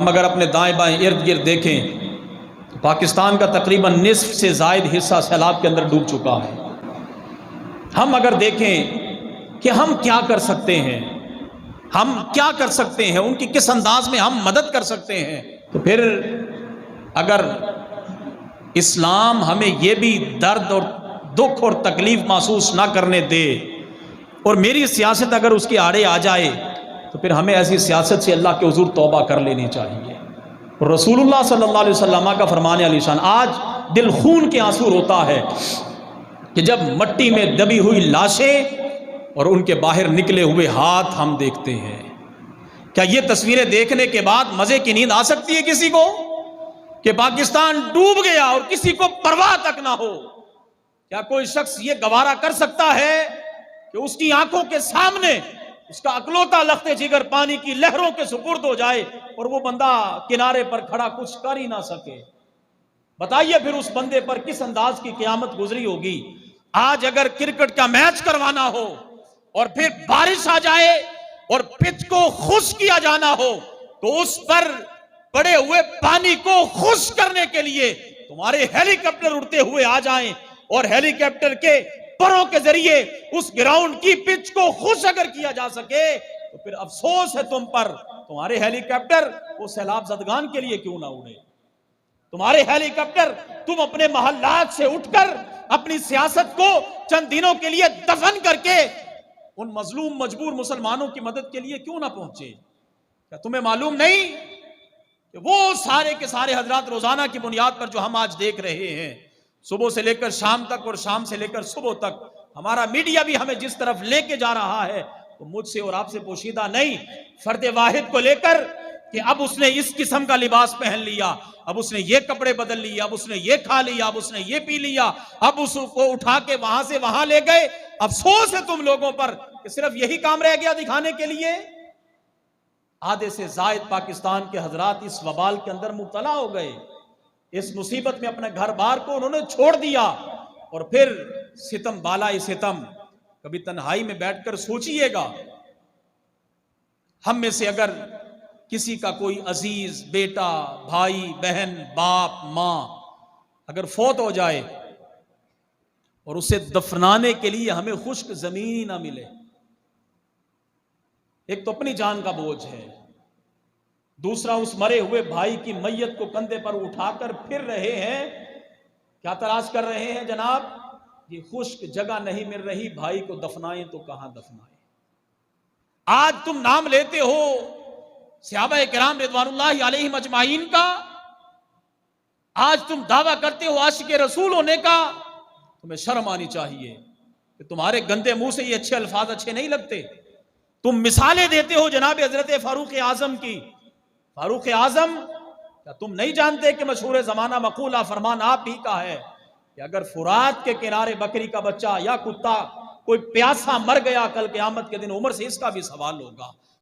ہم اگر اپنے دائیں بائیں ارد گرد دیکھیں تو پاکستان کا تقریباً نصف سے زائد حصہ سیلاب کے اندر ڈوب چکا ہے۔ ہم اگر دیکھیں کہ ہم کیا کر سکتے ہیں، ہم کیا کر سکتے ہیں، ان کی کس انداز میں ہم مدد کر سکتے ہیں، تو پھر اگر اسلام ہمیں یہ بھی درد اور دکھ اور تکلیف محسوس نہ کرنے دے اور میری سیاست اگر اس کی آڑے آ جائے تو پھر ہمیں ایسی سیاست سے اللہ کے حضور توبہ کر لینی چاہیے۔ رسول اللہ صلی اللہ علیہ وسلم کا فرمان علی شان، آج دل خون کے آنسو روتا ہے کہ جب مٹی میں دبی ہوئی لاشیں اور ان کے باہر نکلے ہوئے ہاتھ ہم دیکھتے ہیں۔ کیا یہ تصویریں دیکھنے کے بعد مزے کی نیند آ سکتی ہے کسی کو کہ پاکستان ڈوب گیا اور کسی کو پرواہ تک نہ ہو؟ کیا کوئی شخص یہ گوارا کر سکتا ہے کہ اس کی آنکھوں کے سامنے اس کا اکلوتا لخت جگر پانی کی لہروں کے سپرد ہو جائے اور وہ بندہ کنارے پر کھڑا کچھ کر ہی نہ سکے؟ بتائیے پھر اس بندے پر کس انداز کی قیامت گزری ہوگی۔ آج اگر کرکٹ کا میچ کروانا ہو اور پھر بارش آ جائے اور پچ کو خشک کیا جانا ہو تو اس پر پڑے ہوئے پانی کو خشک کرنے کے لیے تمہارے ہیلی کاپٹر اڑتے ہوئے آ جائیں اور ہیلی کاپٹر کے پروں کے ذریعے اس گراؤنڈ کی پچ کو خشک اگر کیا جا سکے تو پھر افسوس ہے تم پر، تمہارے ہیلی کاپٹر وہ سیلاب زدگان کے لیے کیوں نہ اڑے؟ تمہارے ہیلی کاپٹر تم اپنے محلات سے اٹھ کر اپنی سیاست کو چند دنوں کے لیے دفن کر کے ان مظلوم مجبور مسلمانوں کی مدد کے لیے کیوں نہ پہنچے؟ کیا تمہیں معلوم نہیں کہ وہ سارے کے سارے حضرات روزانہ کی بنیاد پر جو ہم آج دیکھ رہے ہیں، صبح سے لے کر شام تک اور شام سے لے کر صبح تک ہمارا میڈیا بھی ہمیں جس طرف لے کے جا رہا ہے وہ مجھ سے اور آپ سے پوشیدہ نہیں، فرد واحد کو لے کر کہ اب اس نے اس قسم کا لباس پہن لیا، اب اس نے یہ کپڑے بدل لیا، اب اس نے یہ کھا لیا، اب اس نے یہ پی لیا، اب اس کو اٹھا کے وہاں سے وہاں لے گئے۔ افسوس ہے تم لوگوں پر کہ صرف یہی کام رہ گیا دکھانے کے لیے۔ آدھے سے زائد پاکستان کے حضرات اس وبال کے اندر مبتلا ہو گئے، اس مصیبت میں اپنے گھر بار کو انہوں نے چھوڑ دیا، اور پھر ستم بالائی ستم۔ کبھی تنہائی میں بیٹھ کر سوچئے گا، ہم میں سے اگر کسی کا کوئی عزیز بیٹا، بھائی، بہن، باپ، ماں اگر فوت ہو جائے اور اسے دفنانے کے لیے ہمیں خشک زمین ہی نہ ملے، ایک تو اپنی جان کا بوجھ ہے، دوسرا اس مرے ہوئے بھائی کی میت کو کندھے پر اٹھا کر پھر رہے ہیں، کیا تلاش کر رہے ہیں جناب؟ یہ خشک جگہ نہیں مل رہی، بھائی کو دفنائیں تو کہاں دفنائیں؟ آج تم نام لیتے ہو صحابہ کرام رضوان اللہ علیہم اجمعین کا، آج تم دعویٰ کرتے ہو عاشق رسول ہونے کا، تمہیں شرم آنی چاہیے کہ تمہارے گندے منہ سے یہ اچھے الفاظ اچھے نہیں لگتے۔ تم مثالیں دیتے ہو جناب حضرت فاروق اعظم کی۔ فاروق اعظم، کیا تم نہیں جانتے کہ مشہور زمانہ مقولہ فرمان آپ ہی کا ہے کہ اگر فرات کے کنارے بکری کا بچہ یا کتا کوئی پیاسا مر گیا، کل قیامت کے دن عمر سے اس کا بھی سوال ہوگا۔